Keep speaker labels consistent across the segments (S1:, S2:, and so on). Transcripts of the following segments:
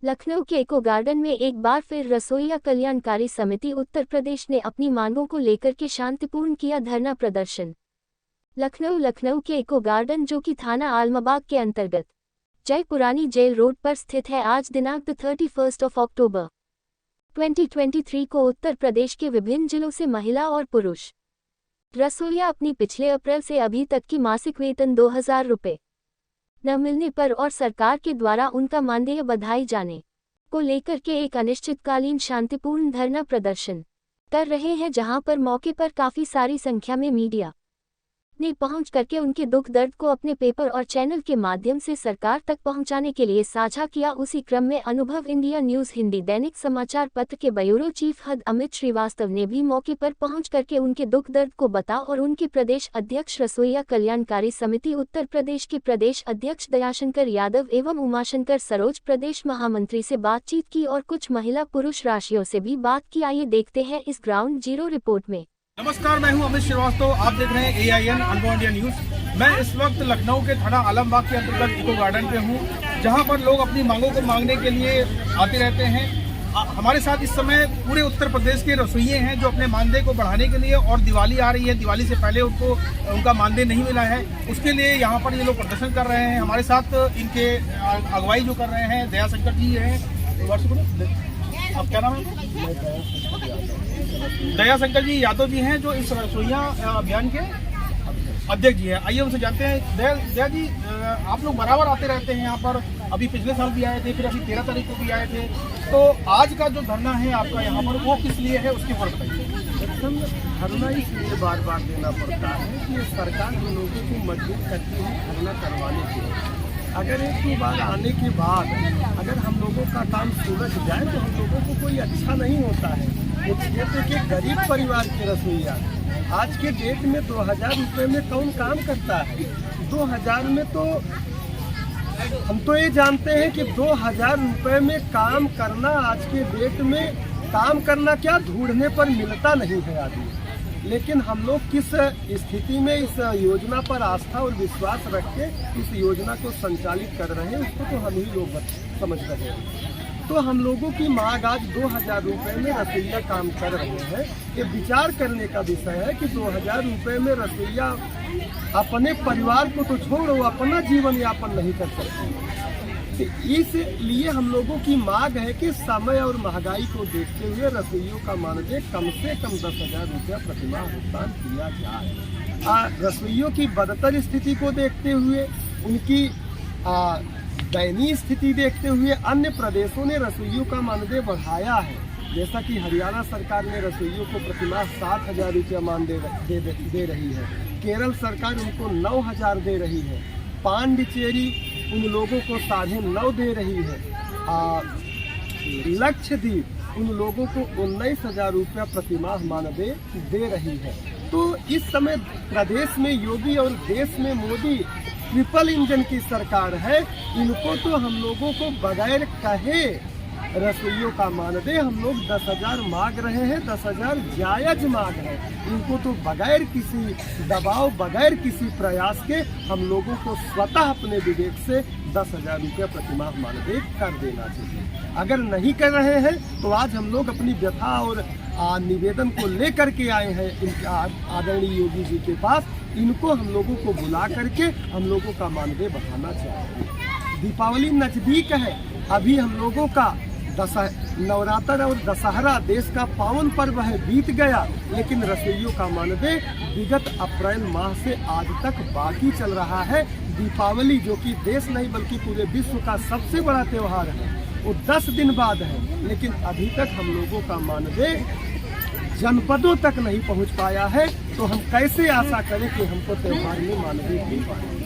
S1: लखनऊ के eco garden में एक बार फिर रसोइया कल्याणकारी समिति उत्तर प्रदेश ने अपनी मांगों को लेकर के शांतिपूर्ण किया धरना प्रदर्शन। लखनऊ के इको गार्डन, जो कि थाना आलमबाग के अंतर्गत जय पुरानी जेल रोड पर स्थित है, आज दिनांक 31 अक्टूबर 2023 को उत्तर प्रदेश के विभिन्न जिलों से महिला और पुरुष रसोइया अपनी पिछले अप्रैल से अभी तक की मासिक वेतन 2000 रुपये न मिलने पर और सरकार के द्वारा उनका मानदेय बढ़ाए जाने को लेकर के एक अनिश्चितकालीन शांतिपूर्ण धरना प्रदर्शन कर रहे हैं, जहां पर मौके पर काफी सारी संख्या में मीडिया ने पहुंच करके उनके दुख दर्द को अपने पेपर और चैनल के माध्यम से सरकार तक पहुंचाने के लिए साझा किया। उसी क्रम में अनुभव इंडिया न्यूज़ हिंदी दैनिक समाचार पत्र के ब्यूरो चीफ हद अमित श्रीवास्तव ने भी मौके पर पहुंच करके उनके दुख दर्द को बता और उनके प्रदेश अध्यक्ष रसोइया कल्याणकारी समिति उत्तर प्रदेश के प्रदेश अध्यक्ष दयाशंकर यादव एवं उमाशंकर सरोज प्रदेश महामंत्री से बातचीत की और कुछ महिला पुरुष राशियों से भी बात की। आइए देखते हैं इस ग्राउंड जीरो रिपोर्ट में।
S2: नमस्कार, मैं हूं अमित श्रीवास्तव। आप देख रहे हैं AIN अनुभव इंडिया न्यूज। मैं इस वक्त लखनऊ के थाना आलमबाग के अंतर्गत इको गार्डन पे हूं, जहां पर लोग अपनी मांगों को मांगने के लिए आते रहते हैं। हमारे साथ इस समय पूरे उत्तर प्रदेश के रसोइये हैं जो अपने मानदेय को बढ़ाने के लिए, और दिवाली आ रही है, दिवाली से पहले उनका मानदेय नहीं मिला है, उसके लिए यहाँ पर ये लोग प्रदर्शन कर रहे हैं। हमारे साथ इनके अगुवाई जो कर रहे हैं दयाशंकर जी हैं। आप क्या नाम है? दयाशंकर जी यादव जी हैं, जो इस रसोइया अभियान के अध्यक्ष जी हैं। आइए उनसे जानते हैं। दया जी, आप लोग बराबर आते रहते हैं यहाँ पर, अभी पिछले साल भी आए थे, फिर अभी 13 तारीख को भी आए थे, तो आज का जो धरना है आपका यहाँ पर, वो किस लिए है, उसकी बात बताइए।
S3: धरना इसलिए बार बार देना पड़ता है कि सरकार हम लोगों को मजबूर करती है धरना करवाने के लिए। अगर एक दो बार आने के बाद अगर हम लोगों का काम सुलझ जाए तो हम लोगों को कोई अच्छा नहीं होता है। ये क्षेत्र के गरीब परिवार के रसोइया आज के डेट में 2000 रुपये में कौन काम करता है? 2000 में तो हम तो ये जानते हैं कि 2000 रुपये में काम करना आज के डेट में काम करना क्या ढूंढने पर मिलता नहीं है आदमी। लेकिन हम लोग किस स्थिति में इस योजना पर आस्था और विश्वास रख के इस योजना को संचालित कर रहे हैं, उसको तो हम ही लोग समझ रहे हैं। तो हम लोगों की मांग आज 2000 रुपये में रसोइया काम कर रहे हैं। ये विचार करने का विषय है कि 2000 रुपये में रसोइया अपने परिवार को तो छोड़ो, अपना जीवन यापन नहीं कर सकते। इसलिए हम लोगों की मांग है कि समय और महंगाई को देखते हुए रसोइयों का मानदेय कम से कम 10,000 रुपया प्रतिमाह भुगतान किया जाए। रसोइयों की बदतर स्थिति को देखते हुए, उनकी दयनीय स्थिति देखते हुए अन्य प्रदेशों ने रसोइयों का मानदेय बढ़ाया है। जैसा कि हरियाणा सरकार ने रसोइयों को प्रतिमाह 7,000 रुपया मानदेय दे रही है। केरल सरकार उनको 9,000 दे रही है। पांडिचेरी उन लोगों को 9.5 दे रही है। लक्षद्वीप उन लोगों को 19,000 रुपया प्रतिमाह मानदेय दे रही है। तो इस समय प्रदेश में योगी और देश में मोदी ट्रिपल इंजन की सरकार है। इनको तो हम लोगों को बगैर कहे रसोइयों का मानदेय हम लोग 10,000 मांग रहे हैं। 10,000 जायज मांग है। इनको तो बगैर किसी दबाव, बगैर किसी प्रयास के हम लोगों को स्वतः अपने विवेक से 10,000 रुपया प्रतिमाह मानदेय कर देना चाहिए। अगर नहीं कर रहे हैं तो आज हम लोग अपनी व्यथा और निवेदन को लेकर के आए हैं इनके आदरणीय योगी जी के पास। इनको हम लोगों को बुला करके हम लोगों का मानदेय बढ़ाना चाहिए। दीपावली नजदीक है, अभी हम लोगों का नवरात्र और दशहरा देश का पावन पर्व है, बीत गया, लेकिन रसोइयों का मानदेय विगत अप्रैल माह से आज तक बाकी चल रहा है। दीपावली, जो कि देश नहीं बल्कि पूरे विश्व का सबसे बड़ा त्यौहार है, वो 10 दिन बाद है, लेकिन अभी तक हम लोगों का मानदेय जनपदों तक नहीं पहुंच पाया है। तो हम कैसे आशा करें कि हमको त्यौहार में मानदेय मिल पाए?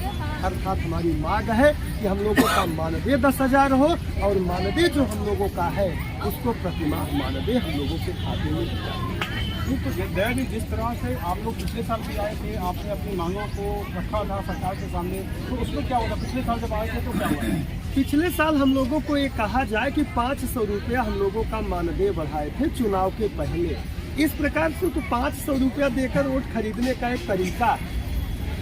S3: अर्थात हमारी मांग है कि हम लोगों का मानदेय 10,000 हो, और मानदेय जो हम लोगों का है उसको प्रतिमाह मानदेय हम लोगों के खाते में
S2: नहीं तो दया जी, जिस तरह से आप लोग पिछले साल भी आए थे, आपने अपनी मांगों को रखा था सरकार के सामने, तो उसमें क्या होगा? पिछले साल जब आए थे तो क्या हुआ?
S3: पिछले साल हम लोगों को ये कहा जाए कि 500 रुपया हम लोगों का मानदेय बढ़ाए थे चुनाव के पहले। इस प्रकार से तो 500 रुपया देकर वोट खरीदने का एक तरीका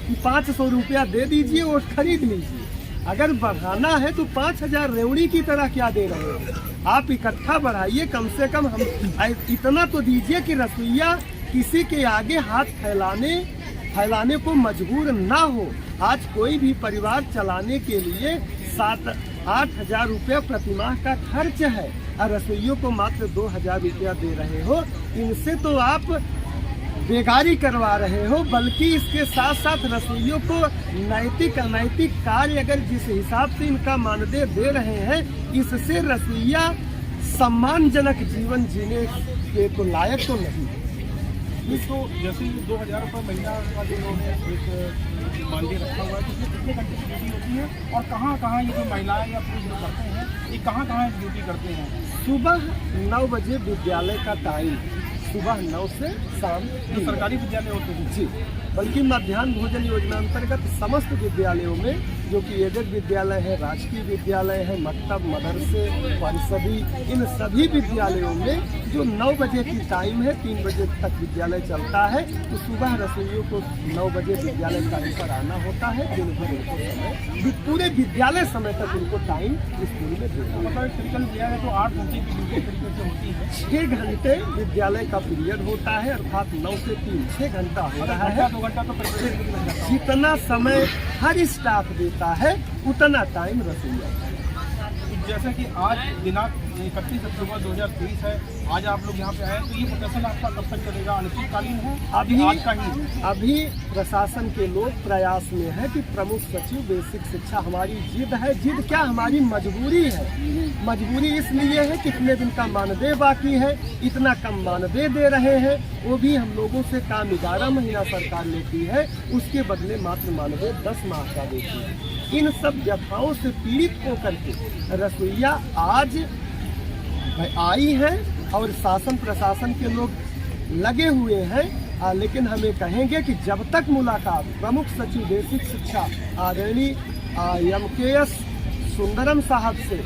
S3: कि 500 रुपया दे दीजिए, वोट खरीद लीजिए। अगर बढ़ाना है तो 5,000 रेवड़ी की तरह क्या दे रहे हैं आप? इकट्ठा बढ़ाइए, कम से कम हम इतना तो दीजिए कि रसोइया किसी के आगे हाथ फैलाने को मजबूर ना हो। आज कोई भी परिवार चलाने के लिए 7-8 हजार रुपया प्रतिमाह का खर्च है और रसोइयों को मात्र 2,000 रुपया दे रहे हो। इनसे तो आप बेगारी करवा रहे हो, बल्कि इसके साथ साथ रसोइयों को नैतिक अनैतिक कार्य अगर जिस हिसाब से इनका मानदेय दे रहे हैं, इससे रसोइया सम्मानजनक जीवन जीने के तो लायक तो नहीं।
S2: तो जैसे 2,000 रुपये महीना का जो इन्होंने एक मानदेय रखा हुआ है, तो कितने घंटे की ड्यूटी होती है और कहाँ ये जो महिलाएं या पुरुष जो करते हैं, ये कहाँ ड्यूटी करते हैं?
S3: सुबह 9 बजे विद्यालय का टाइम, सुबह 9 से शाम।
S2: जो सरकारी विद्यालय होते हैं
S3: जी, बल्कि मध्याह्न भोजन योजना अंतर्गत समस्त विद्यालयों में, जो कि एडेड विद्यालय है, राजकीय विद्यालय है, मकतब, मदरसे, परिषदी, इन सभी विद्यालयों में जो 9 बजे की टाइम है, 3 बजे तक विद्यालय चलता है, तो सुबह रसोइयों को 9 बजे विद्यालय टाइम पर आना होता है। दिन भर उनको समय, पूरे विद्यालय समय तक उनको टाइम स्कूल में देना।
S2: मतलब टिपिकल दिया है तो 8 घंटे की ड्यूटी तरीके से होती है।
S3: 6 घंटे विद्यालय का पीरियड होता है, अर्थात 9 से 3 6 घंटा हो रहा है।
S2: 2 घंटा तो
S3: जितना समय हर स्टाफ देता है उतना टाइम रसोइया।
S2: जैसा कि आज दिनांक 31 अक्टूबर 2023 है, आज आप लोग यहाँ पे आए, तो ये प्रदर्शन आपका कब तक चलेगा? अनिश्चितकालीन है अभी प्रशासन के लोग प्रयास में है कि प्रमुख सचिव बेसिक शिक्षा, हमारी जिद है, जिद क्या हमारी मजबूरी है। मजबूरी इसलिए है कि इतने दिन का मानदेय बाकी है, इतना कम मानदेय दे रहे हैं, वो भी हम लोगों से काम 11 महीना सरकार लेती है, उसके बदले मात्र मानदेय 10 माह का देती है। इन सब व्यथाओं से पीड़ित होकर के रसोइया आज आई है और शासन प्रशासन के लोग लगे हुए हैं, लेकिन हमें कहेंगे कि जब तक मुलाकात प्रमुख सचिव बेसिक शिक्षा आदरणीय MKS सुंदरम साहब से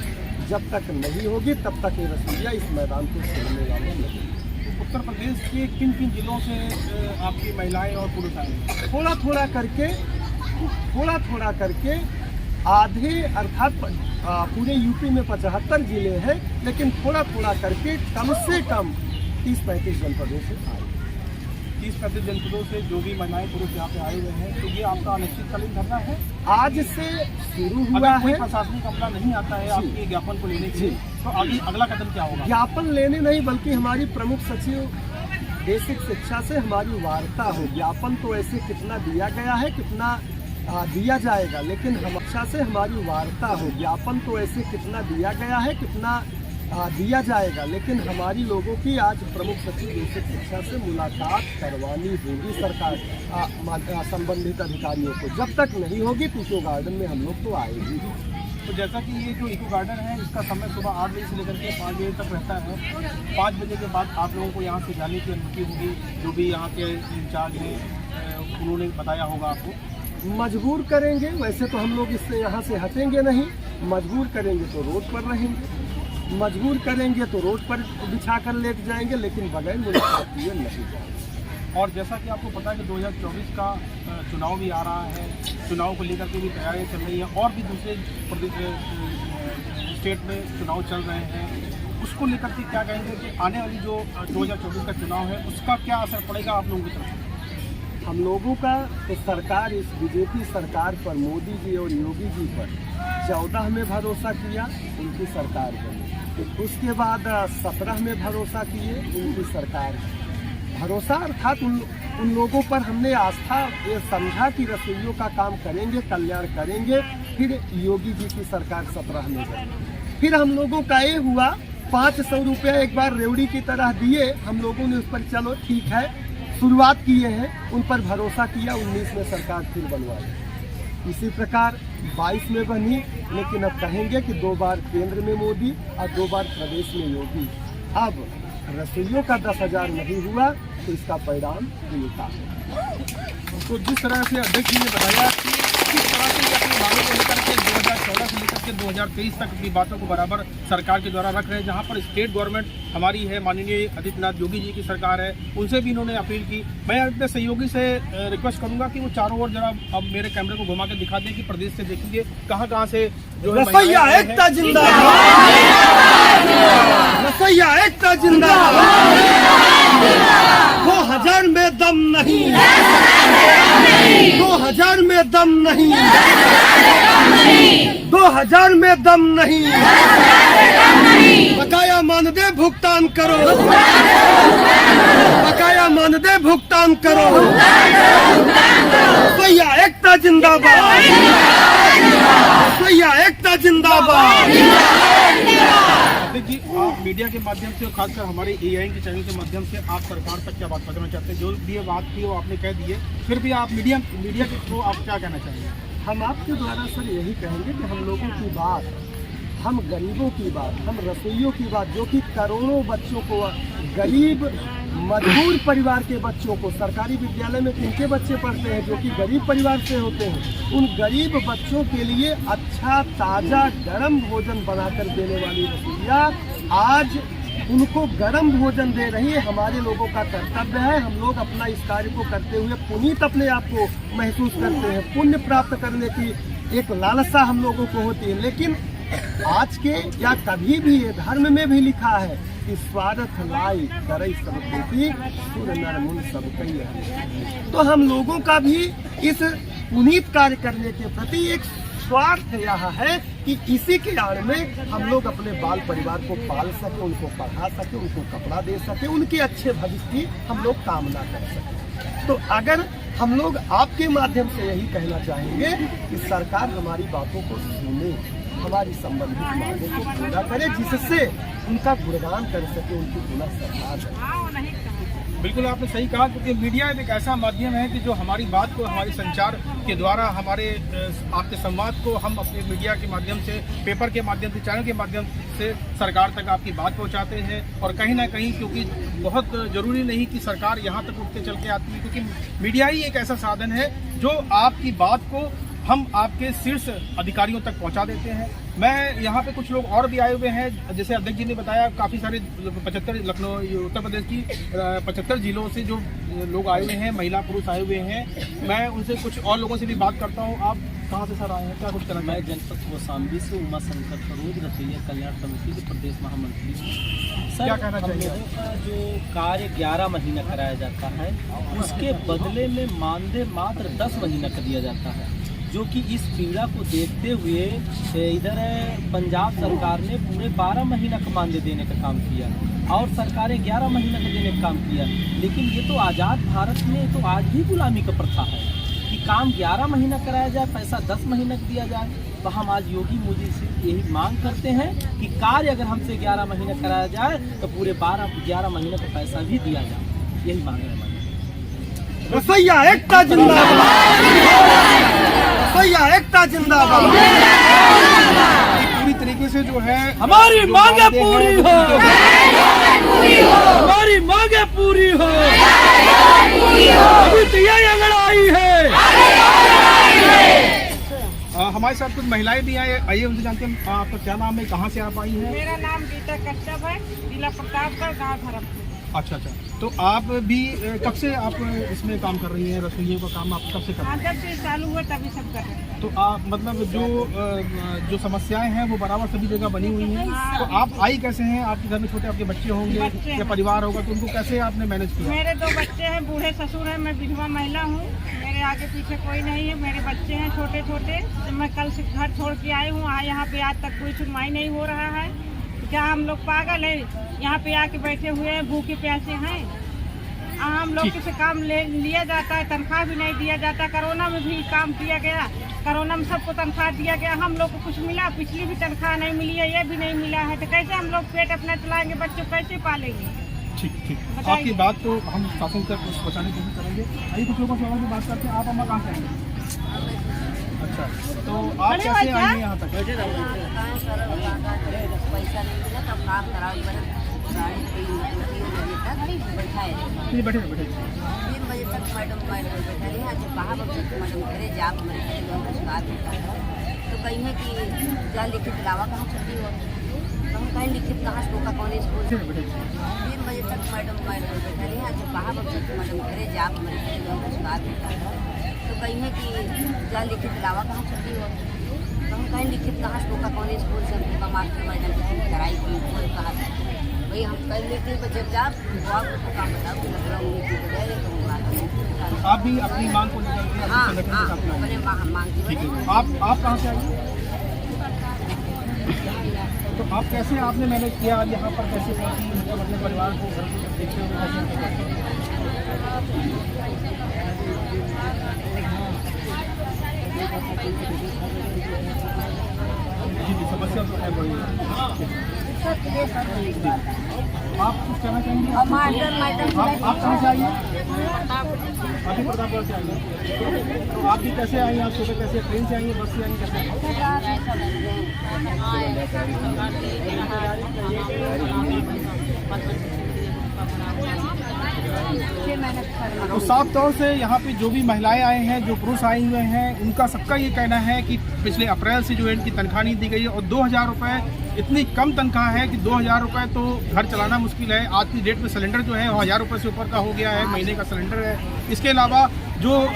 S2: जब तक नहीं होगी, तब तक ये रसोइया इस मैदान को छोड़ने वाले नहीं। उत्तर प्रदेश के किन जिलों से आपकी महिलाएं और पुरुष आए?
S3: थोड़ा थोड़ा करके आधे, अर्थात पूरे यूपी में 75 जिले हैं, लेकिन थोड़ा करके कम से कम 30-35 जनपदों से आए।
S2: 30-35 जनपदों से जो भी महिलाएं पुरुष यहाँ पे आए हुए हैं, तो ये आपका अनिश्चितकालीन धरना है?
S3: आज से शुरू हुआ है।
S2: प्रशासनिक अमला नहीं आता है आपके ज्ञापन को लेने के लिए, तो आगे अगला कदम क्या होगा?
S3: ज्ञापन लेने नहीं, बल्कि हमारी प्रमुख सचिव बेसिक शिक्षा से हमारी वार्ता हो। ज्ञापन तो ऐसे कितना दिया गया है, कितना दिया जाएगा, लेकिन शिक्षा से हमारी वार्ता हो। ज्ञापन तो ऐसे कितना दिया गया है, कितना दिया जाएगा, लेकिन हमारी लोगों की आज प्रमुख सचिव बेसिक शिक्षा से मुलाकात करवानी होगी सरकार संबंधित अधिकारियों को। जब तक नहीं होगी तो इको गार्डन में हम लोग तो आएंगे।
S2: तो जैसा कि ये जो इको गार्डन है, इसका समय सुबह 8 बजे से लेकर के 5 बजे तक रहता है। 5 बजे के बाद आप लोगों को यहाँ से जाने की अनुमति होगी, जो भी यहाँ के इंचार्ज हैं उन्होंने बताया होगा आपको।
S3: मजबूर करेंगे, वैसे तो हम लोग इससे यहाँ से हटेंगे नहीं। मजबूर करेंगे तो रोड पर रहेंगे, मजबूर करेंगे तो रोड पर बिछा कर लेट जाएंगे, लेकिन बगैर मुलाकात किए नहीं जाएंगे।
S2: और जैसा कि आपको पता है कि 2024 का चुनाव भी आ रहा है, चुनाव को लेकर के भी तैयारियां चल रही हैं, और भी दूसरे स्टेट में चुनाव चल रहे हैं, उसको लेकर के क्या कहेंगे कि आने वाली जो 2024 का चुनाव है, उसका क्या असर पड़ेगा आप लोगों की तरफ?
S3: हम लोगों का तो सरकार, इस बीजेपी सरकार पर, मोदी जी और योगी जी पर 14 में भरोसा किया, उनकी सरकार बनी। उसके बाद 17 में भरोसा किए, उनकी सरकार। भरोसा अर्थात उन लोगों पर हमने आस्था ये समझा कि रसोइयों का काम करेंगे, कल्याण करेंगे। फिर योगी जी की सरकार 17 में बनी। फिर हम लोगों का ये हुआ 500 रुपया एक बार रेवड़ी की तरह दिए, हम लोगों ने उस पर चलो ठीक है शुरुआत किए हैं, उन पर भरोसा किया। 19 में सरकार फिर बनवाई। इसी प्रकार 22 में बनी, लेकिन अब कहेंगे कि 2 बार केंद्र में मोदी और 2 बार प्रदेश में योगी। अब रसोइयों का 10,000 नहीं हुआ तो इसका परिणाम उल्टा।
S2: तो जिस तरह से अध्यक्ष जी ने बताया कि किस तरह से ये अपनी मांगों को लेकर के 2014 से लेकर के 2023 तक अपनी बातों को बराबर सरकार के द्वारा रख रहे हैं। जहाँ पर स्टेट गवर्नमेंट हमारी है, माननीय आदित्यनाथ योगी जी की सरकार है, उनसे भी इन्होंने अपील की। मैं अपने सहयोगी से रिक्वेस्ट करूंगा कि वो चारों ओर जरा अब मेरे कैमरे को घुमा के दिखा दें कि प्रदेश से देखेंगे कहाँ से जो है
S3: रसोइया एकता जिंदाबाद, रसोइया एकता जिंदाबाद। 2000 में दम नहीं, 2000 में दम नहीं, 2000 में दम नहीं। बकाया मानदेय भुगतान करो, बकाया मानदेय भुगतान करो। रसोइया एकता जिंदाबाद, रसोइया एकता जिंदाबाद।
S2: जी, आप मीडिया के माध्यम से और खासकर हमारे AIN के चैनल के माध्यम से आप सरकार तक क्या बात पहुंचाना चाहते हैं? जो भी ये बात की वो आपने कह दी है, फिर भी आप मीडिया के थ्रू आप क्या कहना चाहेंगे?
S3: हम आपके द्वारा सर यही कहेंगे कि हम लोगों की बात, हम गरीबों की बात, हम रसोइयों की बात, जो कि करोड़ों बच्चों को, गरीब मजदूर परिवार के बच्चों को, सरकारी विद्यालय में जिनके बच्चे पढ़ते हैं जो कि गरीब परिवार से होते हैं, उन गरीब बच्चों के लिए अच्छा ताज़ा गर्म भोजन बनाकर देने वाली रसोइया आज उनको गर्म भोजन दे रही है। हमारे लोगों का कर्तव्य है, हम लोग अपना इस कार्य को करते हुए पुनीत अपने आप को महसूस करते हैं। पुण्य प्राप्त करने की एक लालसा हम लोगों को होती है, लेकिन आज के या कभी भी ये धर्म में भी लिखा है कि स्वार्थ लाई करई सब बेटी सुर नर मुन सब कई है। तो हम लोगों का भी इस पुनीत कार्य करने के प्रति एक स्वार्थ यह है कि इसी के आड़ में हम लोग अपने बाल परिवार को पाल सके, उनको पढ़ा सके, उनको कपड़ा दे सके, उनके अच्छे भविष्य की हम लोग कामना कर सके। तो अगर हम लोग आपके माध्यम से यही कहना चाहेंगे कि सरकार हमारी बातों को सुने, हमारी संबंधित मांगों को पूरा करे, जिससे उनका गुणगान कर सके, उनकी पुनः सरकार करे।
S2: बिल्कुल आपने सही कहा, क्योंकि मीडिया एक ऐसा माध्यम है कि जो हमारी बात को, हमारे संचार के द्वारा, हमारे आपके संवाद को हम अपने मीडिया के माध्यम से, पेपर के माध्यम से, चैनल के माध्यम से सरकार तक आपकी बात पहुंचाते हैं। और कहीं ना कहीं, क्योंकि बहुत जरूरी नहीं कि सरकार यहाँ तक उठ के चल के आती है, क्योंकि मीडिया ही एक ऐसा साधन है जो आपकी बात को हम आपके शीर्ष अधिकारियों तक पहुंचा देते हैं। मैं यहाँ पे कुछ लोग और भी आए हुए हैं, जैसे अध्यक्ष जी ने बताया, काफ़ी सारे 75 लखनऊ उत्तर प्रदेश की 75 जिलों से जो लोग आए हुए हैं, महिला पुरुष आए हुए हैं। मैं उनसे कुछ और लोगों से भी बात करता हूँ। आप कहाँ से सर आए हैं, क्या कुछ करना?
S4: मैं जनपद कौशाम्बी से उमा शंकर सरोज रसोइया कल्याण समिति के प्रदेश महामंत्री। सर,
S2: क्या कहना चाहिए?
S4: हम लोगों का जो कार्य 11 महीना कराया जाता है, उसके बदले में मानदेय मात्र 10 महीना का दिया जाता है, जो कि इस पीड़ा को देखते हुए इधर पंजाब सरकार ने पूरे 12 महीना का मानदेय देने का काम किया और सरकारें 11 महीना का देने का काम किया। लेकिन ये तो आज़ाद भारत में तो आज भी गुलामी का प्रथा है कि काम 11 महीना कराया जाए, पैसा 10 महीना का दिया जाए। तो हम आज योगी मोदी से यही मांग करते हैं कि कार्य अगर हमसे 11 महीना कराया जाए तो पूरे 11 महीने का पैसा भी दिया जाए। यही मांग है हमारी।
S3: रसोइया एकता जिंदाबाद, रसोइया एकता जिंदाबाद।
S2: पूरी तरीके से जो है
S4: हमारी मांगे पूरी हो, हमारी मांगे पूरी हो, अभी तो ये लड़ाई है।
S2: हमारे साथ कुछ महिलाएं भी आइए उनसे जानते हैं आपका क्या नाम है, कहाँ से आप आई हैं?
S5: मेरा नाम गीता कश्यप है, जिला प्रतापगढ़, गाँव धर्मपुर।
S2: अच्छा, तो आप भी कब से आप इसमें काम कर रही हैं? रसोइयों का काम आप कब से कर रही हैं?
S5: जब से चालू हुआ तभी सब कर रहे हैं।
S2: तो आप मतलब जो समस्याएं हैं वो बराबर सभी जगह बनी हुई हैं। तो आप आई कैसे हैं? आपके घर में छोटे आपके बच्चे होंगे या परिवार होगा, तो उनको कैसे आपने मैनेज किया?
S5: मेरे 2 बच्चे हैं, बूढ़े ससुर हैं, मैं विधवा महिला हूँ, मेरे आगे पीछे कोई नहीं है, मेरे बच्चे हैं छोटे छोटे। मैं कल से घर छोड़ के आई हूँ, यहाँ पे आज तक कोई सुनवाई नहीं हो रहा है। क्या हम लोग पागल है? यहाँ पे आके बैठे हुए हैं, भूखे प्यासे हैं। हम लोग से काम लिया जाता है, तनख्वाह भी नहीं दिया जाता। कोरोना में भी काम किया गया, कोरोना में सबको तनख्वाह दिया गया, हम लोग को कुछ मिला? पिछली भी तनख्वाह नहीं मिली है, ये भी नहीं मिला है। तो कैसे हम लोग पेट अपना चलाएंगे, बच्चों कैसे पालेंगे?
S2: ठीक, आपकी बात तो हम शासन तक पहुँचाने की कोशिश करेंगे। आइए कुछ लोगों से और बात करते हैं। आप अम्मा कहाँ से आएंगे? अच्छा, तो आप कैसे आई हैं यहाँ तक?
S6: पैसा नहीं मिला तब काम कराओ, 2 बजे तक बैठा
S2: जी बैठे बैठे
S6: 3 बजे तक मैडम बैठे रहे हैं। जो कहा बच्चे तो मैडम घरे जा हमारे रोजगार मिलता है। तो कहीं है कि जा लिखित लावा कहाँ छुट्टी हो, तो हम कहीं लिखित कहाँ का कौन स्कूल। 3 बजे तक मैडम बैठे रहे हैं। जो कहा बच्चे तो मैडम घरे जा हमारे रोजगार मिलता है। तो कहीं है कि जा लिखित लावा कहाँ छुट्टी हो, तो हम कहीं लिखित कहाँ का कौन स्कूल से हमको मास्टर मैडम कराई की कहा भाई हम कल मीटिंग पर जब जाओ तो आपको काम बताओ कि लखनऊ मीटिंग पर जाएंगे तो
S2: आप भी अपनी मांग को लेकर के
S6: हाँ
S2: अपने संगठन के
S6: हाँ
S2: साथ में आए।
S6: अपने मांग
S2: ठीक है, आप कहाँ से आए? तो आप कैसे आपने मैनेज किया आज यहाँ पर, कैसे पहुँची, मतलब अपने परिवार को घर को देखते हुए जी जी समस्या तो है बड़ी। आप कुछ कहना चाहेंगे? आप कहाँ से आइए? अभी प्रतापगढ़ से आइए। तो आप भी कैसे आई? आप सुबह कैसे, ट्रेन से आइए, बस से आइए, कैसे? तो साफ तौर से यहाँ पे जो भी महिलाएं आए हैं, जो पुरुष आए हुए हैं, उनका सबका ये कहना है कि पिछले अप्रैल से जो है इनकी तनख्वाह नहीं दी गई है और 2000 रुपये इतनी कम तनख्वाह है कि 2000 रुपये तो घर चलाना मुश्किल है। आज की डेट में सिलेंडर जो है 1000 रुपये से ऊपर का हो गया है, महीने का सिलेंडर है। इसके अलावा जो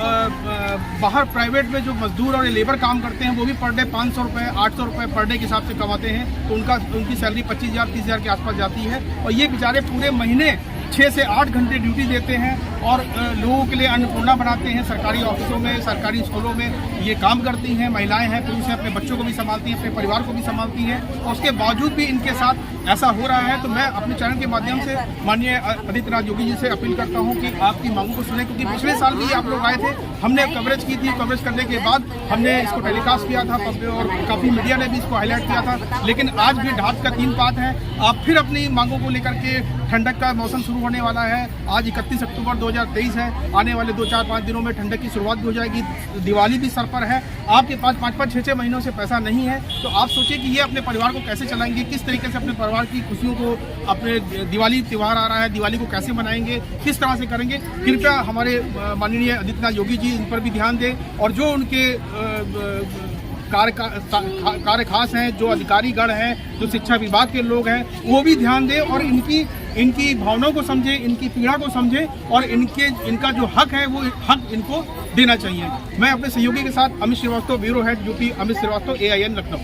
S2: बाहर प्राइवेट में जो मजदूर और लेबर काम करते हैं वो भी पर डे 500 रुपये 800 रुपये पर डे के हिसाब से कमाते हैं। तो उनकी सैलरी 25,000 30,000 के आसपास जाती है और ये बेचारे पूरे महीने 6 से 8 घंटे ड्यूटी देते हैं और लोगों के लिए अन्नपूर्णा बनाते हैं। सरकारी ऑफिसों में, सरकारी स्कूलों में ये काम करती हैं, महिलाएं हैं, पुरुष हैं, अपने बच्चों को भी संभालती हैं, अपने परिवार को भी संभालती हैं और उसके बावजूद भी इनके साथ ऐसा हो रहा है। तो मैं अपने चैनल के माध्यम से माननीय आदित्यनाथ योगी जी से अपील करता हूँ कि आपकी मांगों को सुने, क्योंकि पिछले साल भी आप लोग आए थे, हमने कवरेज की थी। कवरेज करने के बाद हमने इसको टेलीकास्ट किया था और काफ़ी मीडिया ने भी इसको हाईलाइट किया था, लेकिन आज भी ढाट का 3 पात है। आप फिर अपनी मांगों को लेकर के, ठंडक का मौसम शुरू होने वाला है, आज 31 अक्टूबर 2023 है। आने वाले 2-4-5 दिनों में ठंडक की शुरुआत भी हो जाएगी, दिवाली भी सर पर है। आपके पास 5-5, 6-6 महीनों से पैसा नहीं है, तो आप सोचिए कि ये अपने परिवार को कैसे चलाएंगे, किस तरीके से अपने परिवार की खुशियों को, अपने दिवाली त्यौहार आ रहा है, दिवाली को कैसे मनाएंगे, किस तरह से करेंगे। कृपया हमारे माननीय आदित्यनाथ योगी जी इन पर भी ध्यान दें और जो उनके कार्य खास हैं, जो अधिकारीगण हैं, जो शिक्षा विभाग के लोग हैं, वो भी ध्यान दें और इनकी भावनाओं को समझें, इनकी पीड़ा को समझें और इनका जो हक है वो हक इनको देना चाहिए। मैं अपने सहयोगी के साथ Amit Shrivastava, bureau head UP, Amit Shrivastava, AIN Lucknow.